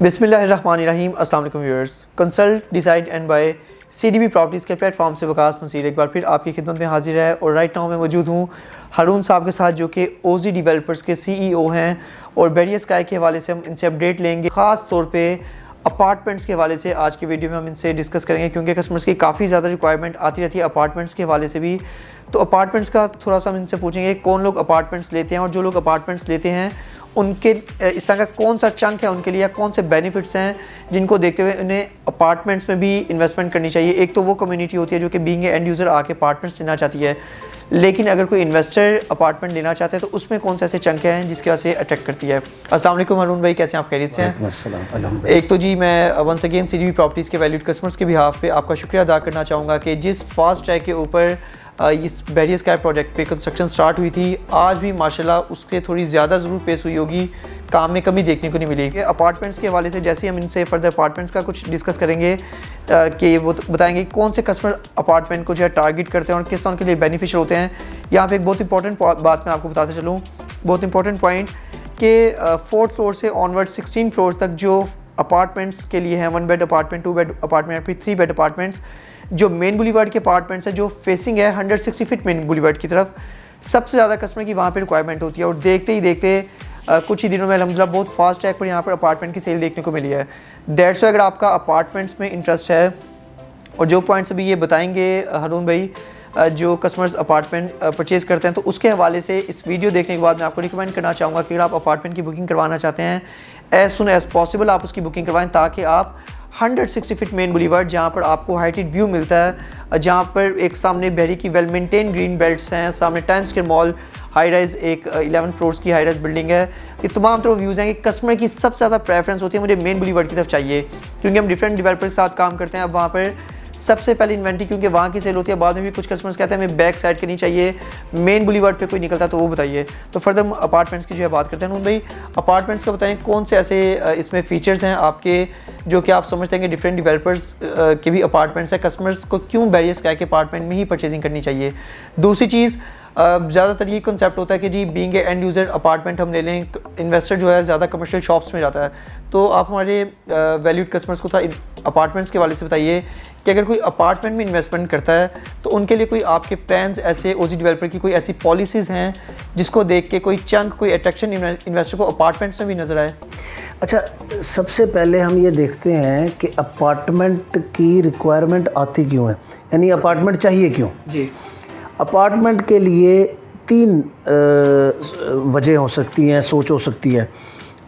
बिस्मिल्लाहिर्रहमानिर्रहीम। अस्सलाम वालेकुम viewers. Consult decide and buy CDB properties के प्लेटफॉर्म से वकास नसीर एक बार फिर आपकी खिदमत में हाजिर है और राइट नाउ मैं मौजूद हूँ हारून साहब के साथ, जो कि ओजी डेवलपर्स के सीईओ हैं और बैरियर स्काई के हवाले से हम इनसे अपडेट लेंगे। ख़ास तौर पे अपार्टमेंट्स के हवाले से आज की वीडियो में हम इनसे डिस्कस करेंगे, क्योंकि कस्टमर्स की काफ़ी ज़्यादा रिक्वायरमेंट आती रहती है अपार्टमेंट्स के हवाले से भी। तो अपार्टमेंट्स का थोड़ा सा हम इनसे पूछेंगे कौन लोग अपार्टमेंट्स लेते हैं और जो लोग अपार्टमेंट्स लेते हैं उनके इस तरह का कौन सा चंक है उनके लिए, या कौन से बेनिफिट्स हैं जिनको देखते हुए उन्हें अपार्टमेंट्स में भी इन्वेस्टमेंट करनी चाहिए। एक तो वो कम्युनिटी होती है जो कि बीइंग एंड यूज़र आके अपार्टमेंट्स लेना चाहती है, लेकिन अगर कोई इन्वेस्टर अपार्टमेंट लेना चाहता है तो उसमें कौन से ऐसे चंक हैं जिसकी वजह से अट्रैक्ट करती है। अस्सलाम वालेकुम हारून भाई, कैसे हैं आप? खैरियत से हैं? एक तो जी मैं वंस अगेन सीडीबी प्रॉपर्टीज़ के वैल्यूड कस्टमर्स के बिहाफ पे आपका शुक्रिया अदा करना चाहूँगा कि जिस फास्ट ट्रैक के ऊपर इस बैरियर स्काई प्रोजेक्ट पे कंस्ट्रक्शन स्टार्ट हुई थी, आज भी माशाल्लाह उसके थोड़ी ज़्यादा ज़रूर पेश हुई होगी, काम में कमी देखने को नहीं मिली। अपार्टमेंट्स के हवाले से जैसे हम इनसे फर्दर अपार्टमेंट्स का कुछ डिस्कस करेंगे कि वो बताएंगे कौन से कस्टमर अपार्टमेंट को जो है टारगेट करते हैं और किस तरह उनके लिए बेनिफिशियल होते हैं। यहाँ पे एक बहुत इंपॉर्टेंट बात मैं आपको बताते चलूँ, बहुत इंपॉर्टेंट पॉइंट कि 4th फ्लोर से ऑनवर्ड 16 फ्लोर तक जो अपार्टमेंट्स के लिए हैं, 1 बेड अपार्टमेंट, 2 बेड अपार्टमेंट या फिर 3 बेड अपार्टमेंट्स, जो मेन बुलीवर्ड के अपार्टमेंट्स है जो फेसिंग है 160 फीट मेन बुलीवर्ड की तरफ, सबसे ज़्यादा कस्टमर की वहाँ पे रिक्वायरमेंट होती है। और देखते ही देखते कुछ ही दिनों में अल्हम्दुलिल्लाह बहुत फास्ट ट्रैक पर यहाँ पर अपार्टमेंट की सेल देखने को मिली है। दैट्स वाई अगर आपका अपार्टमेंट्स में इंटरेस्ट है और जो पॉइंट्स अभी ये बताएंगे हारून भाई, जो कस्टमर्स अपार्टमेंट परचेज़ करते हैं, तो उसके हवाले से इस वीडियो देखने के बाद मैं आपको रिकमेंड करना चाहूँगा कि अगर आप अपार्टमेंट की बुकिंग करवाना चाहते हैं एज सुन एज पॉसिबल आप उसकी बुकिंग करवाएं, ताकि आप 160 फीट मेन बुलीवर्ड जहाँ पर आपको हाइटेड व्यू मिलता है, जहाँ पर एक सामने बहरी की वेल मेंटेन ग्रीन बेल्ट्स हैं, सामने times square mall high rise एक 11 फ्लोर्स की हाई राइज बिल्डिंग है, ये तमाम तरह व्यूज़ हैं कि कस्टमर की सबसे ज़्यादा प्रेफरेंस होती है मुझे मेन बुलीवर्ड की तरफ चाहिए, क्योंकि हम डिफरेंट डेवलपर के साथ काम करते हैं। अब वहाँ पर सबसे पहले इन्वेंट्री क्योंकि वहाँ की सेल होती है, बाद में भी कुछ कस्टमर्स कहते हैं हमें बैक साइड करनी चाहिए, मेन बुलीवर्ड पे कोई निकलता है तो वो बताइए। तो फर्दर अपार्टमेंट्स की जो है बात करते हैं। भाई अपार्टमेंट्स का बताएं कौन से ऐसे इसमें फीचर्स हैं आपके जो कि आप समझते हैं कि डिफरेंट डेवलपर्स के भी अपार्टमेंट्स हैं, कस्टमर्स को क्यों बैरियर स्काई के अपार्टमेंट में ही परचेजिंग करनी चाहिए। दूसरी चीज़, ज़्यादातर ये कॉन्सेप्ट होता है कि जी बीइंग एंड यूज़र अपार्टमेंट हम ले लें, इन्वेस्टर जो है ज़्यादा कमर्शियल शॉप्स में जाता है, तो आप हमारे वैल्यूड कस्टमर्स को थोड़ा अपार्टमेंट्स के हवाले से बताइए कि अगर कोई अपार्टमेंट में इन्वेस्टमेंट करता है तो उनके लिए कोई आपके प्लान्स ऐसे ओजी डेवलपर की कोई ऐसी पॉलिसीज़ हैं जिसको देख के कोई चंक, कोई अट्रैक्शन इन्वेस्टर को अपार्टमेंट्स में भी नज़र आए। अच्छा, सबसे पहले हम ये देखते हैं कि अपार्टमेंट की रिक्वायरमेंट आती क्यों है, यानी अपार्टमेंट चाहिए क्यों जी। अपार्टमेंट के लिए 3 वजह हो सकती हैं, सोच हो सकती है।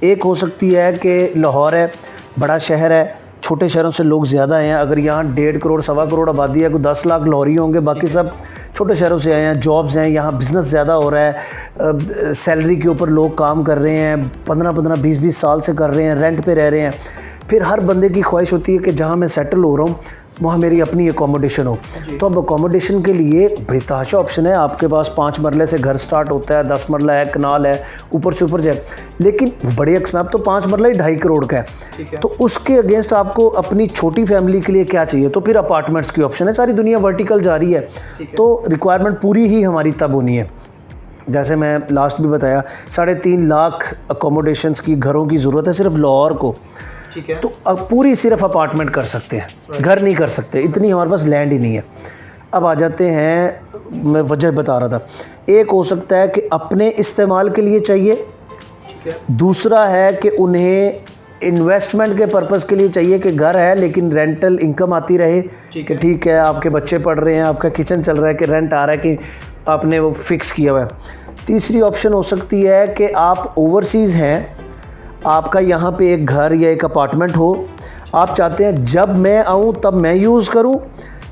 एक हो सकती है कि लाहौर है, बड़ा शहर है, छोटे शहरों से लोग ज़्यादा हैं, अगर यहाँ 1.5 करोड़ 1.25 करोड़ आबादी है, कोई 10 लाख लाहौरी होंगे, बाकी सब छोटे शहरों से आए हैं, जॉब्स हैं, यहाँ बिज़नेस ज़्यादा हो रहा है, सैलरी के ऊपर लोग काम कर रहे हैं, 15-15 20-20 साल से कर रहे हैं, रेंट पे रह रहे हैं। फिर हर बंदे की ख्वाहिश होती है कि जहाँ मैं सेटल हो रहा हूँ वहाँ मेरी अपनी एकोमोडेशन हो। तो अब अकोमोडेशन के लिए बेतहाशा ऑप्शन है, आपके पास 5 मरले से घर स्टार्ट होता है, 10 मरला है, कनाल है, ऊपर से ऊपर जाए, लेकिन बड़े एक्समैप तो 5 मरला ही 2.5 करोड़ का है। तो उसके अगेंस्ट आपको अपनी छोटी फैमिली के लिए क्या चाहिए, तो फिर अपार्टमेंट्स की ऑप्शन है। सारी दुनिया वर्टिकल जा रही है, तो रिक्वायरमेंट पूरी ही हमारी तब होनी है। जैसे मैं लास्ट भी बताया, 3.5 लाख अकोमोडेशंस की घरों की ज़रूरत है सिर्फ लाहौर को, तो अब पूरी सिर्फ अपार्टमेंट कर सकते हैं, घर नहीं कर सकते, इतनी हमारे पास लैंड ही नहीं है। अब आ जाते हैं, मैं वजह बता रहा था, एक हो सकता है कि अपने इस्तेमाल के लिए चाहिए, दूसरा है कि उन्हें इन्वेस्टमेंट के पर्पस के लिए चाहिए कि घर है लेकिन रेंटल इनकम आती रहे, कि ठीक है आपके बच्चे पढ़ रहे हैं, आपका किचन चल रहा है, कि रेंट आ रहा है, कि आपने वो फिक्स किया हुआ है। तीसरी ऑप्शन हो सकती है कि आप ओवरसीज़ हैं, आपका यहाँ पे एक घर या एक अपार्टमेंट हो, आप चाहते हैं जब मैं आऊँ तब मैं यूज़ करूँ,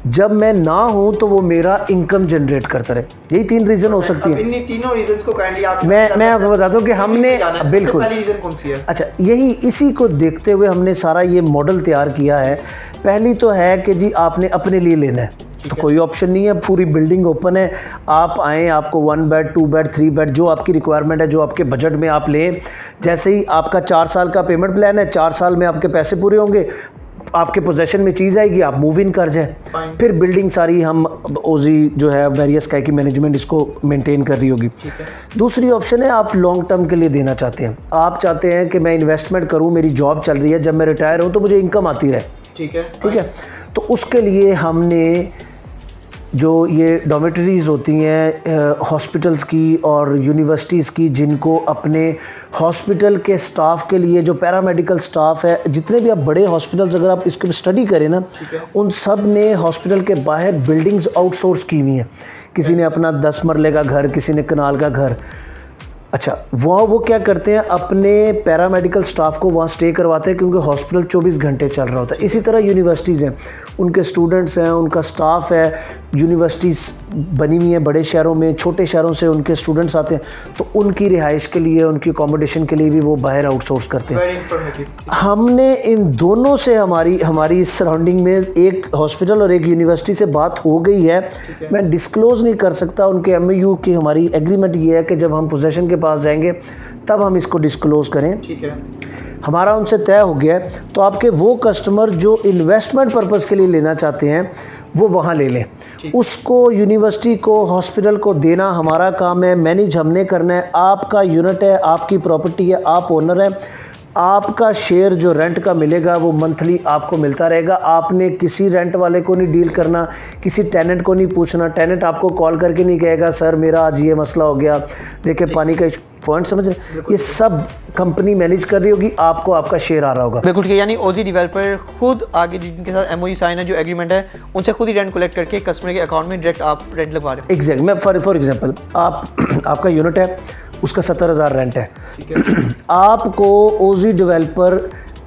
जब मैं ना हूँ तो वो मेरा इनकम जनरेट करता रहे। यही 3 रीज़न हो सकती है। इन तीनों रीजंस को काइंडली आप मैं आपको बता दूं कि हमने बिल्कुल पहली रीजन कौन सी है? अच्छा, यही इसी को देखते हुए हमने सारा ये मॉडल तैयार किया है। पहली तो है कि जी आपने अपने लिए लेना है, तो कोई ऑप्शन नहीं है, पूरी बिल्डिंग ओपन है, आप आएँ, आपको 1 बेड 2 बेड 3 बेड जो आपकी रिक्वायरमेंट है, जो आपके बजट में आप लें। जैसे ही आपका 4 साल का पेमेंट प्लान है, 4 साल में आपके पैसे पूरे होंगे, आपके पोजेशन में चीज़ आएगी, आप मूव इन कर जाएं, फिर बिल्डिंग सारी हम ओजी जो है वेरियस काय की मैनेजमेंट इसको मेंटेन कर रही होगी। दूसरी ऑप्शन है आप लॉन्ग टर्म के लिए देना चाहते हैं, आप चाहते हैं कि मैं इन्वेस्टमेंट करूं, मेरी जॉब चल रही है, जब मैं रिटायर हूं तो मुझे इनकम आती रहे। ठीक है, तो उसके लिए हमने जो ये डॉमेटरीज़ होती हैं हॉस्पिटल्स की और यूनिवर्सिटीज़ की, जिनको अपने हॉस्पिटल के स्टाफ के लिए, जो पैरामेडिकल स्टाफ है, जितने भी आप बड़े हॉस्पिटल्स अगर आप इसके स्टडी करें ना, उन सब ने हॉस्पिटल के बाहर बिल्डिंग्स आउटसोर्स की हुई हैं। किसी ने अपना 10 मरले का घर, किसी ने कनाल का घर। अच्छा, वो क्या करते हैं, अपने पैरामेडिकल स्टाफ को वहाँ स्टे करवाते हैं, क्योंकि हॉस्पिटल 24 घंटे चल रहा होता है। इसी तरह यूनिवर्सिटीज़ हैं, उनके स्टूडेंट्स हैं, उनका स्टाफ है, यूनिवर्सिटीज़ बनी हुई हैं बड़े शहरों में, छोटे शहरों से उनके स्टूडेंट्स आते हैं, तो उनकी रिहाइश के लिए, उनकी अकोमोडेशन के लिए भी वो बाहर आउटसोर्स करते हैं। हमने इन दोनों से हमारी सराउंडिंग में एक हॉस्पिटल और एक यूनिवर्सिटी से बात हो गई है। मैं डिस्क्लोज़ नहीं कर सकता, उनके MOU की हमारी एग्रीमेंट ये है कि जब हम पोजेशन के पास जाएंगे तब हम इसको डिस्क्लोज़ करें। ठीक है, हमारा उनसे तय हो गया है। तो आपके वो कस्टमर जो इन्वेस्टमेंट पर्पज़ के लिए लेना चाहते हैं वो वहाँ ले लें, उसको यूनिवर्सिटी को, हॉस्पिटल को देना हमारा काम है, मैनेज हमने करना है। आपका यूनिट है, आपकी प्रॉपर्टी है, आप ओनर हैं, आपका शेयर जो रेंट का मिलेगा वो मंथली आपको मिलता रहेगा। आपने किसी रेंट वाले को नहीं डील करना, किसी टेनेंट को नहीं पूछना। टेनेंट आपको कॉल करके नहीं कहेगा सर मेरा आज ये मसला हो गया, देखिए पानी का पॉइंट समझ रहे, ये सब कंपनी मैनेज कर रही होगी, आपको आपका शेयर आ रहा होगा। बिल्कुल ठीक है, यानी ओजी डेवलपर खुद आगे जिनके साथ MOU साइन है, जो एग्रीमेंट है, उनसे खुद ही रेंट कलेक्ट करके कस्टमर के अकाउंट में डायरेक्ट आप रेंट लगवा रहे हैं। एग्जैक्ट, मैं फॉर एग्जांपल आपका यूनिट है, उसका 70,000 रेंट है, आपको ओजी डेवलपर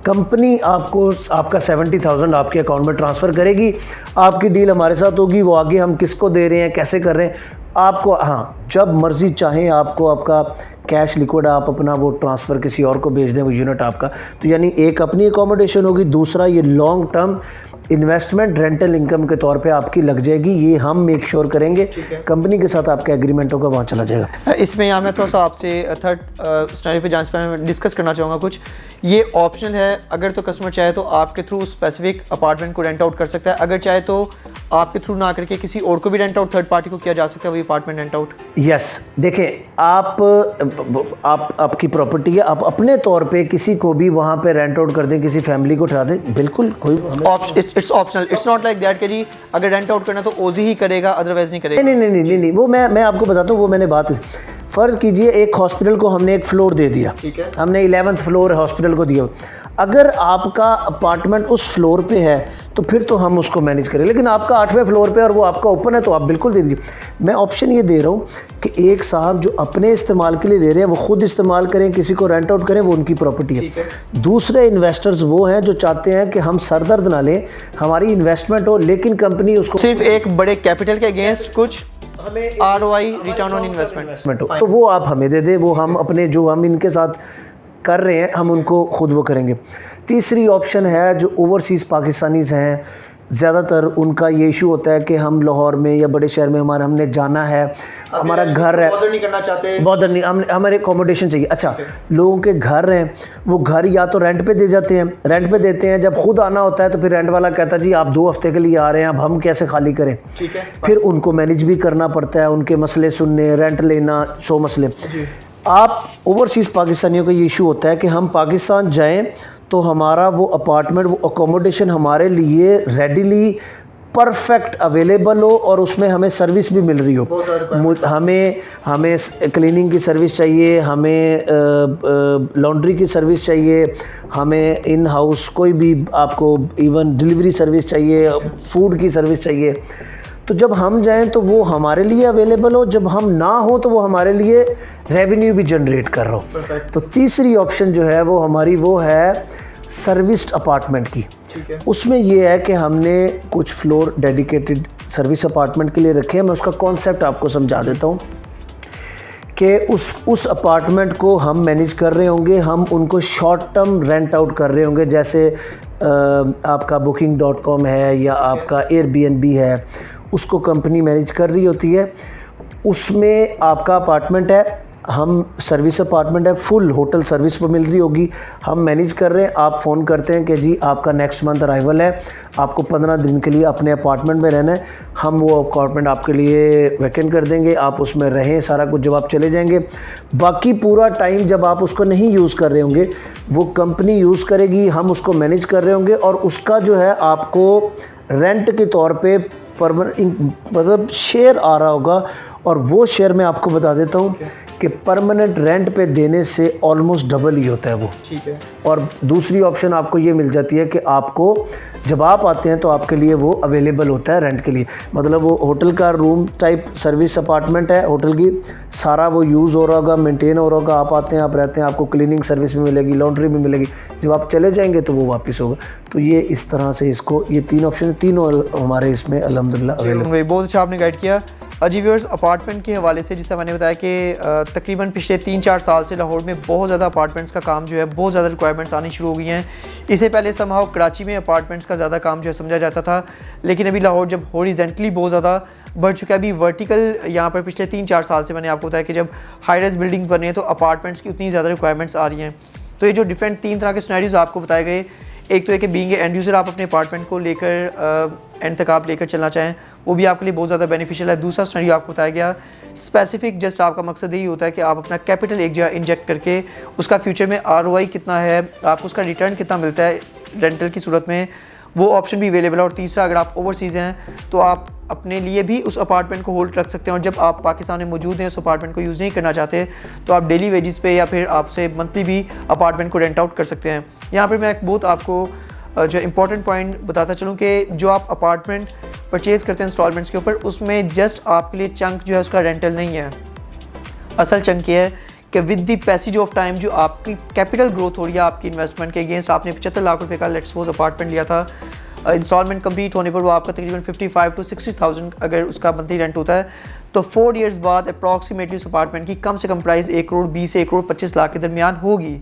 कंपनी आपको आपका 70,000 आपके अकाउंट में ट्रांसफ़र करेगी। आपकी डील हमारे साथ होगी, वो आगे हम किसको दे रहे हैं, कैसे कर रहे हैं, आपको हाँ जब मर्ज़ी चाहें आपको आपका कैश लिक्विड आप अपना वो ट्रांसफ़र किसी और को भेज दें, वो यूनिट आपका। तो यानी एक अपनी अकोमोडेशन होगी, दूसरा ये long term investment rental income के तौर पे आपकी लग जाएगी। ये हम मेक श्योर करेंगे, कंपनी के साथ आपका एग्रीमेंट होगा, वहाँ चला जाएगा। इसमें यहाँ मैं थोड़ा सा आपसे थर्ड स्टैंडर्ड पे जाने से पहले मैं डिस्कस करना चाहूँगा कुछ। ये ऑप्शनल है, अगर तो कस्टमर चाहे तो आपके थ्रू स्पेसिफिक अपार्टमेंट को रेंट आउट कर सकता है, अगर चाहे तो आपके थ्रू ना करके किसी और को भी रेंट आउट, थर्ड पार्टी को किया जा सकता है वही अपार्टमेंट रेंट आउट। यस, देखें आपकी प्रॉपर्टी है, आप अपने तौर पे किसी को भी वहाँ पे रेंट आउट कर दें, किसी फैमिली को ठहरा दें, बिल्कुल कोई it's optional, it's not like that कि जी अगर रेंट आउट करना तो ओजी ही करेगा, अदरवाइज नहीं करेगा। नहीं, वो मैं आपको बताता हूँ, वो मैंने बात, फ़र्ज़ कीजिए एक हॉस्पिटल को हमने एक फ्लोर दे दिया, ठीक है, हमने 11th फ्लोर हॉस्पिटल को दिया। अगर आपका अपार्टमेंट उस फ्लोर पे है तो फिर तो हम उसको मैनेज करें, लेकिन आपका 8वें फ्लोर पे और वो आपका ओपन है तो आप बिल्कुल दे दीजिए। मैं ऑप्शन ये दे रहा हूँ कि एक साहब जो अपने इस्तेमाल के लिए दे रहे हैं वो खुद इस्तेमाल करें, किसी को रेंट आउट करें, वो उनकी प्रॉपर्टी है। दूसरे इन्वेस्टर्स वो हैं जो चाहते हैं कि हम सरदर्द ना लें, हमारी इन्वेस्टमेंट हो, लेकिन कंपनी उसको सिर्फ एक बड़े कैपिटल के अगेंस्ट कुछ हमें ROI रिटर्न ऑन इन्वेस्टमेंट हो, तो वो आप हमें दे दें, वो हम अपने जो हम इनके साथ कर रहे हैं हम उनको खुद वो करेंगे। तीसरी ऑप्शन है जो ओवरसीज़ पाकिस्तानीज़ हैं, ज़्यादातर उनका ये इशू होता है कि हम लाहौर में या बड़े शहर में हमने जाना है, हमारा घर है, बॉदर नहीं करना चाहते, बॉदर नहीं, हमारे अकोमोडेशन चाहिए। अच्छा, लोगों के घर हैं, वो घर या तो रेंट पे दे जाते हैं, रेंट पे देते हैं, जब खुद आना होता है तो फिर रेंट वाला कहता है जी आप 2 हफ्ते के लिए आ रहे हैं, अब हम कैसे खाली करें। ठीक है, फिर उनको मैनेज भी करना पड़ता है, उनके मसले सुनने, रेंट लेना, 100 मसले। आप ओवरसीज़ पाकिस्तानियों का ये इशू होता है कि हम पाकिस्तान जाएं तो हमारा वो अपार्टमेंट, वो अकोमोडेशन हमारे लिए रेडीली परफेक्ट अवेलेबल हो और उसमें हमें सर्विस भी मिल रही हो। हमें क्लीनिंग की सर्विस चाहिए, हमें लॉन्ड्री की सर्विस चाहिए, हमें इन हाउस कोई भी आपको इवन डिलीवरी सर्विस चाहिए, फूड की सर्विस चाहिए। तो जब हम जाएं तो वो हमारे लिए अवेलेबल हो, जब हम ना हो तो वो हमारे लिए रेवेन्यू भी जनरेट कर रहा हो। तो तीसरी ऑप्शन जो है वो हमारी वो है सर्विस्ड अपार्टमेंट की। उसमें ये है कि हमने कुछ फ्लोर डेडिकेटेड सर्विस अपार्टमेंट के लिए रखे हैं। मैं उसका कॉन्सेप्ट आपको समझा देता हूँ कि उस अपार्टमेंट को हम मैनेज कर रहे होंगे, हम उनको शॉर्ट टर्म रेंट आउट कर रहे होंगे, जैसे आपका booking.com है या आपका Airbnb है, उसको कंपनी मैनेज कर रही होती है। उसमें आपका अपार्टमेंट है, हम सर्विस अपार्टमेंट है, फुल होटल सर्विस पर मिल रही होगी, हम मैनेज कर रहे हैं। आप फ़ोन करते हैं कि जी आपका नेक्स्ट मंथ अराइवल है, आपको 15 दिन के लिए अपने अपार्टमेंट में रहना है, हम वो अपार्टमेंट आपके लिए वैकेंट कर देंगे, आप उसमें रहें सारा कुछ, जब आप चले जाएंगे। बाकी पूरा टाइम जब आप उसको नहीं यूज़ कर रहे होंगे वो कंपनी यूज़ करेगी, हम उसको मैनेज कर रहे होंगे, और उसका जो है आपको रेंट के तौर पे मतलब शेयर आ रहा होगा। और वो शेयर मैं आपको बता देता हूँ कि परमानेंट रेंट पे देने से ऑलमोस्ट डबल ही होता है वो। ठीक है। और दूसरी ऑप्शन आपको ये मिल जाती है कि आपको जब आप आते हैं तो आपके लिए वो अवेलेबल होता है रेंट के लिए, मतलब वो होटल का रूम टाइप सर्विस अपार्टमेंट है होटल की, सारा वो यूज़ हो रहा होगा, मेंटेन हो रहा होगा, आप आते हैं आप रहते हैं, आपको क्लीनिंग सर्विस भी मिलेगी, लॉन्ड्री भी मिलेगी, जब आप चले जाएंगे तो वो वापस होगा। तो ये इस तरह से इसको, ये 3 ऑप्शन, तीनों हमारे इसमें अल्हम्दुलिल्लाह अवेलेबल। बहुत अच्छा आपने गाइड किया। जी व्यूअर्स, अपार्टमेंट के हवाले से जैसा मैंने बताया कि तकरीबन पिछले 3-4 साल से लाहौर में बहुत ज़्यादा अपार्टमेंट्स का काम जो है, बहुत ज़्यादा रिक्वायरमेंट्स आनी शुरू हो गई हैं। इससे पहले समहाउ कराची में अपार्टमेंट्स का ज़्यादा काम जो है समझा जाता था, लेकिन अभी लाहौर जब हॉरिजॉन्टली बहुत ज़्यादा बढ़ चुका है, अभी वर्टिकल यहाँ पर पिछले 3-4 साल से मैंने आपको बताया कि जब हाई राइज बिल्डिंग्स बने हैं तो अपार्टमेंट्स की उतनी ज़्यादा रिक्वायरमेंट्स आ रही हैं। तो ये जो डिफरेंट 3 तरह के सिनेरियोज़ आपको बताए गए, एक तो है कि बीइंग एंड यूज़र आप अपने अपार्टमेंट को लेकर एंड तक आप लेकर चलना चाहें, वो भी आपके लिए बहुत ज़्यादा बेनिफिशियल है। दूसरा सिनेरियो आपको बताया गया स्पेसिफिक, जस्ट आपका मकसद यही होता है कि आप अपना कैपिटल एक जगह इंजेक्ट करके उसका फ्यूचर में ROI कितना है, आपको उसका रिटर्न कितना मिलता है रेंटल की सूरत में, वो ऑप्शन भी अवेलेबल है। और तीसरा, अगर आप ओवरसीज़ हैं तो आप अपने लिए भी उस अपार्टमेंट को होल्ड रख सकते हैं, और जब आप पाकिस्तान में मौजूद हैं, उस अपार्टमेंट को यूज़ नहीं करना चाहते तो आप डेली वेजेस पे या फिर आपसे मंथली भी अपार्टमेंट को रेंट आउट कर सकते हैं। यहाँ पर मैं एक बहुत आपको जो इम्पॉर्टेंट पॉइंट बताता चलूँ कि जो आप अपार्टमेंट परचेज़ करते हैं इंस्टॉलमेंट्स के ऊपर, उसमें जस्ट आपके लिए चंक जो है उसका रेंटल नहीं है। असल चंक ये है कि with the passage of time जो आपकी कैपिटल ग्रोथ हो रही है आपकी इन्वेस्टमेंट के अगेंस्ट, आपने 75 लाख रुपए का लेट्स सपोज अपार्टमेंट लिया था, इंस्टॉलमेंट कंप्लीट होने पर वो आपका तकरीबन 55 to 60,000 अगर उसका मंथली रेंट होता है, तो 4 ईयर्स बाद अप्रॉक्सीमेटली उस अपार्टमेंट की कम से कम प्राइस 1 करोड़ 20 से 1 करोड़ 25 लाख के दरमियान होगी।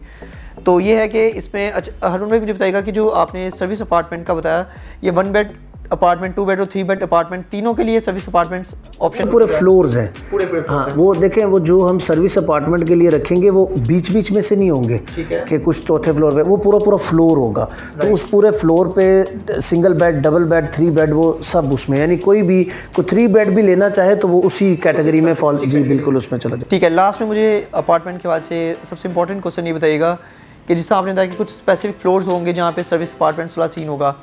तो ये है कि इसमें हारून भाई मुझे बताएगा कि जो आपने सर्विस अपार्टमेंट का बताया, ये 1 बेड अपार्टमेंट, 2 बेड और 3 बेड अपार्टमेंट, तीनों के लिए सर्विस अपार्टमेंट्स ऑप्शन पूरे फ्लोर्स हैं पूरे हाँ, वो देखें, वो जो हम सर्विस अपार्टमेंट के लिए रखेंगे वो बीच बीच में से नहीं होंगे कि कुछ चौथे फ्लोर पे, वो पूरा फ्लोर होगा। तो उस पूरे फ्लोर पे single bed, double bed, 3 bed, वो सब उसमें, यानी कोई 3 बेड भी लेना चाहे तो वो उसी कैटेगरी में फॉल, जी बिल्कुल उसमें चला जाए। ठीक है। लास्ट में मुझे अपार्टमेंट के बाद से सबसे इंपॉर्टेंट क्वेश्चन ये बताइएगा कि जिससे आपने बताया कि कुछ स्पेसिफिक फ्लोर्स होंगे जहाँ पे सर्विस अपार्टमेंट्स वाला सीन होगा।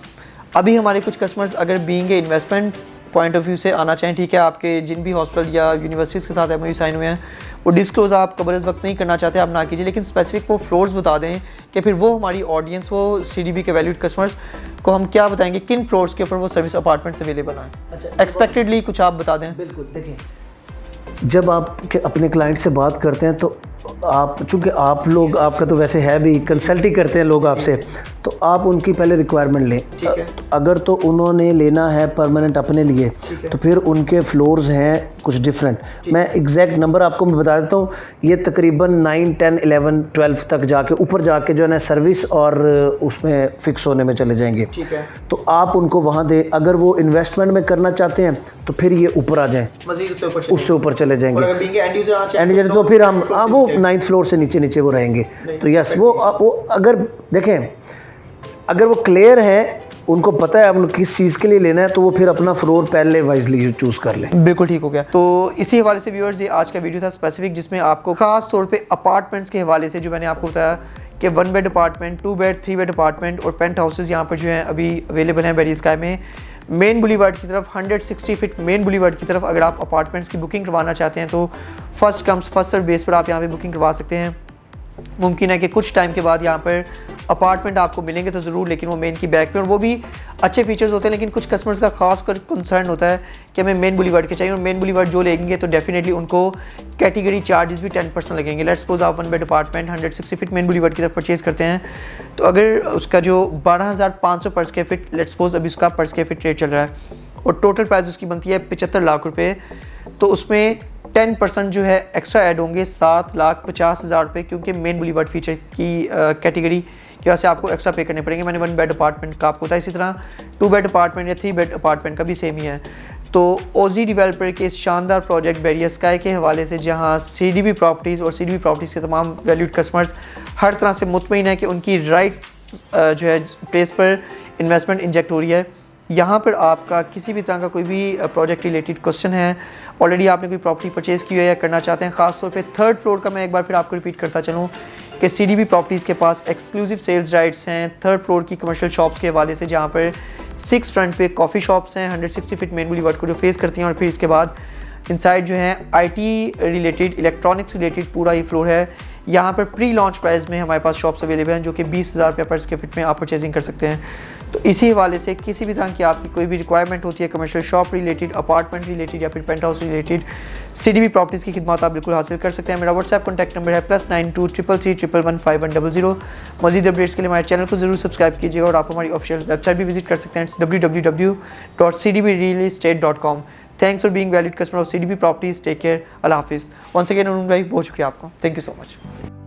अभी हमारे कुछ कस्टमर्स अगर being investment point of view से आना चाहें, ठीक है, आपके जिन भी हॉस्पिटल या यूनिवर्सिटीज़ के साथ MOU साइन हुए हैं वो डिस्क्लोज आप कबर इस वक्त नहीं करना चाहते, आप ना कीजिए, लेकिन स्पेसिफिक वो फ्लोर्स बता दें कि फिर वो हमारी ऑडियंस, वो CDB के वैल्यूड कस्टमर्स को हम क्या बताएंगे किन फ्लोर्स के ऊपर वो सर्विस अपार्टमेंट्स अवेलेबल हैं। अच्छा, एक्सपेक्टेडली कुछ आप बता दें। बिल्कुल, देखिए, जब आप अपने क्लाइंट से बात करते हैं तो आप, चूँकि आप लोग, आपका तो वैसे है भी, कंसल्ट ही करते हैं लोग आपसे, तो आप उनकी पहले रिक्वायरमेंट लें। अगर तो उन्होंने लेना है परमानेंट अपने लिए तो फिर उनके फ्लोर्स हैं कुछ डिफरेंट। मैं एग्जैक्ट नंबर आपको मैं बता देता हूँ, ये तकरीबन 9, 10, 11, 12 तक जाके ऊपर जाके जो है ना सर्विस और उसमें फिक्स होने में चले जाएंगे। ठीक है। तो आप उनको वहाँ दें। अगर वो इन्वेस्टमेंट में करना चाहते हैं तो फिर ये ऊपर आ जाएँ, उससे ऊपर चले जाएंगे। एंड यूजर तो फिर हम वो 9th फ्लोर से नीचे वो रहेंगे। तो यस, वो अगर देखें, अगर वो क्लियर है, उनको पता है अब किस चीज़ के लिए लेना है, तो वो फिर अपना फ्लोर पहले वाइजली चूज़ कर लें। बिल्कुल ठीक हो गया। तो इसी हवाले से व्यूअर्स, ये आज का वीडियो था स्पेसिफिक, जिसमें आपको खास तौर पे अपार्टमेंट्स के हवाले से जो मैंने आपको बताया कि 1 bed apartment, 2 bed, 3 bed apartment और पेंट हाउसेज यहाँ पर जो हैं अभी अवेलेबल हैं वेरी स्काई में। मेन बुलीवार्ड की तरफ 160 फीट मेन बुलीवार्ड की तरफ अगर आप अपार्टमेंट्स की बुकिंग करवाना चाहते हैं तो first comes first serve base पर आप यहाँ पे बुकिंग करवा सकते हैं। मुमकिन है कि कुछ टाइम के बाद यहाँ पर अपार्टमेंट आपको मिलेंगे तो ज़रूर, लेकिन वो मेन की बैक पे, और वो भी अच्छे फीचर्स होते हैं, लेकिन कुछ कस्टमर्स का खास कर कंसर्न होता है कि हमें मेन बुलीवार्ड के चाहिए, और मेन बुलीवार्ड जो लेंगे तो डेफिनेटली उनको कैटेगरी चार्जेस भी 10% लगेंगे। लेट्स सपोज आप 1 bed apartment 160 feet main boulevard की तरफ परचेज़ करते हैं तो अगर उसका जो 12,500 पर स्क्वायर फीट, लेट्स सपोज अभी उसका पर स्क्वायर फीट रेट चल रहा है और टोटल प्राइस उसकी बनती है 75 लाख रुपये, तो उसमें 10% जो है एक्स्ट्रा ऐड होंगे 7,50,000 रुपये, क्योंकि मेन बुलीवार्ड फीचर की कैटेगरी की वजह से आपको एक्स्ट्रा पे करने पड़ेंगे। मैंने 1 बेड अपार्टमेंट का आपको बताया, इसी तरह 2 बेड अपार्टमेंट या 3 बेड अपार्टमेंट का भी सेम ही है। तो ओजी डेवलपर के इस शानदार प्रोजेक्ट बैरियर स्काई के हवाले से जहां सीडीबी प्रॉपर्टीज़ और सीडीबी प्रॉपर्टीज़ के तमाम वैल्यूड कस्टमर्स हर तरह से मुतमईन है कि उनकी राइट जो है प्लेस पर इन्वेस्टमेंट इंजेक्ट हो रही है। यहाँ पर आपका किसी भी तरह का कोई भी प्रोजेक्ट रिलेटेड क्वेश्चन है, ऑलरेडी आपने कोई प्रॉपर्टी परचेज़ की है या करना चाहते हैं, ख़ासतौर पे थर्ड फ्लोर का मैं एक बार फिर आपको रिपीट करता चलूँ कि सीडीबी प्रॉपर्टीज़ के पास एक्सक्लूसिव सेल्स राइट्स हैं थर्ड फ्लोर की कमर्शियल शॉप्स के हवाले से, जहाँ पर 6 फ्रंट पे कॉफ़ी शॉप्स हैं 160 फीट मेन बुलीवार्ड को जो फेस करती हैं, और फिर इसके बाद इनसाइड जो है आईटी रिलेटेड, इलेक्ट्रॉनिक्स रिलेटेड पूरा ये फ्लोर है। यहाँ पर प्री लॉन्च प्राइस में हमारे पास शॉप्स अवेलेबल हैं जो कि 20,000 रुपये पर स्क्वायर फीट में आप परचेजिंग कर सकते हैं। तो इसी हवाले से किसी भी तरह की आपकी कोई भी रिक्वायरमेंट होती है commercial shop related, apartment related या फिर penthouse related, CDB properties की खिदमत आप बिल्कुल हासिल कर सकते हैं। मेरा व्हाट्सएप कॉन्टैक्ट नंबर है +92 333 111 5100। मज़ीद अपडेट्स के लिए हमारे चैनल को ज़रूर सब्सक्राइब कीजिएगा और आप हमारी ऑफिशियल वेबसाइट भी विजिट कर सकते हैं www.cdbrealestate.com। Thanks for being valid customer of CDB properties. Take care, अल्लाह हाफिज़। वंस अगेन अरुण भाई बहुत शुक्रिया आपका, थैंक यू सो मच।